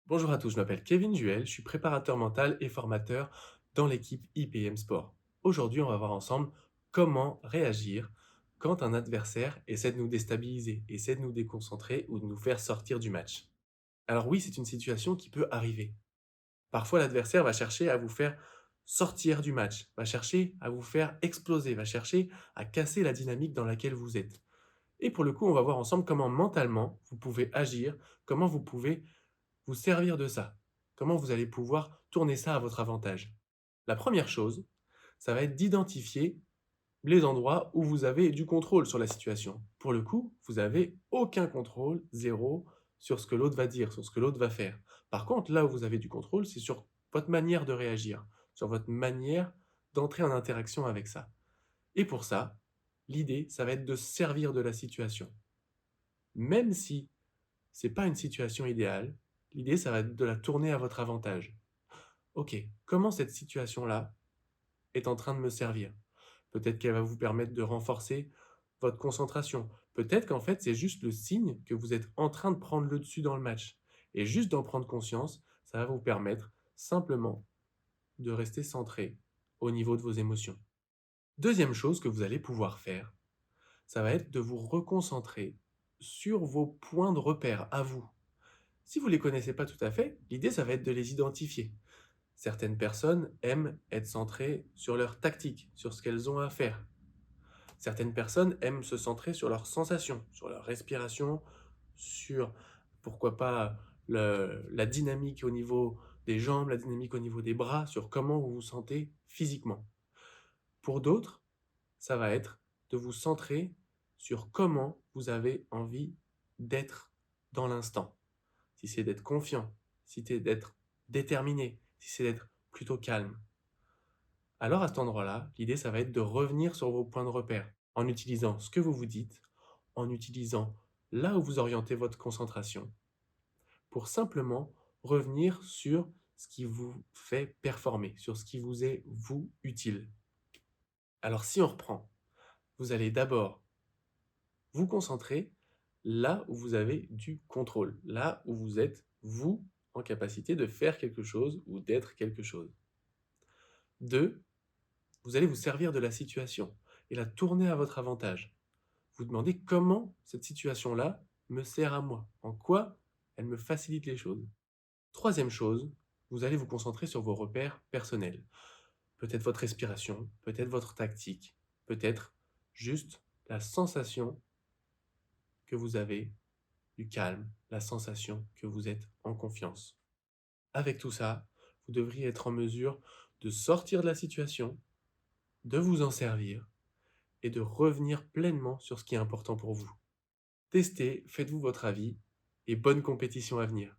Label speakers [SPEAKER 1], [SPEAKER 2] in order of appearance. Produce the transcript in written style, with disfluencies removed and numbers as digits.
[SPEAKER 1] Bonjour à tous, je m'appelle Kevin Duel, je suis préparateur mental et formateur dans l'équipe IPM Sport. Aujourd'hui, on va voir ensemble comment réagir quand un adversaire essaie de nous déstabiliser, essaie de nous déconcentrer ou de nous faire sortir du match. Alors oui, c'est une situation qui peut arriver. Parfois, l'adversaire va chercher à vous faire sortir du match, va chercher à vous faire exploser, va chercher à casser la dynamique dans laquelle vous êtes. Et pour le coup, on va voir ensemble comment mentalement vous pouvez agir, comment vous pouvez vous servir de ça. Comment vous allez pouvoir tourner ça à votre avantage. La première chose, ça va être d'identifier les endroits où vous avez du contrôle sur la situation. Pour le coup, vous n'avez aucun contrôle, zéro, sur ce que l'autre va dire, sur ce que l'autre va faire. Par contre, là où vous avez du contrôle, c'est sur votre manière de réagir, sur votre manière d'entrer en interaction avec ça. Et pour ça, l'idée, ça va être de se servir de la situation. Même si c'est pas une situation idéale, l'idée, ça va être de la tourner à votre avantage. Ok, comment cette situation-là est en train de me servir? Peut-être qu'elle va vous permettre de renforcer votre concentration. Peut-être qu'en fait, c'est juste le signe que vous êtes en train de prendre le dessus dans le match. Et juste d'en prendre conscience, ça va vous permettre simplement de rester centré au niveau de vos émotions. Deuxième chose que vous allez pouvoir faire, ça va être de vous reconcentrer sur vos points de repère à vous. Si vous ne les connaissez pas tout à fait, l'idée, ça va être de les identifier. Certaines personnes aiment être centrées sur leur tactique, sur ce qu'elles ont à faire. Certaines personnes aiment se centrer sur leurs sensations, sur leur respiration, sur, pourquoi pas, la dynamique au niveau des jambes, la dynamique au niveau des bras, sur comment vous vous sentez physiquement. Pour d'autres, ça va être de vous centrer sur comment vous avez envie d'être dans l'instant. Si c'est d'être confiant, si c'est d'être déterminé, si c'est d'être plutôt calme. Alors à cet endroit-là, l'idée, ça va être de revenir sur vos points de repère en utilisant ce que vous vous dites, en utilisant là où vous orientez votre concentration, pour simplement revenir sur ce qui vous fait performer, sur ce qui vous est, vous, utile. Alors si on reprend, vous allez d'abord vous concentrer là où vous avez du contrôle, là où vous êtes, vous, en capacité de faire quelque chose ou d'être quelque chose. 2, vous allez vous servir de la situation et la tourner à votre avantage. Vous demandez comment cette situation-là me sert à moi, en quoi elle me facilite les choses. Troisième chose, vous allez vous concentrer sur vos repères personnels. Peut-être votre respiration, peut-être votre tactique, peut-être juste la sensation que vous avez du calme, la sensation que vous êtes en confiance. Avec tout ça, vous devriez être en mesure de sortir de la situation, de vous en servir et de revenir pleinement sur ce qui est important pour vous. Testez, faites-vous votre avis et bonne compétition à venir.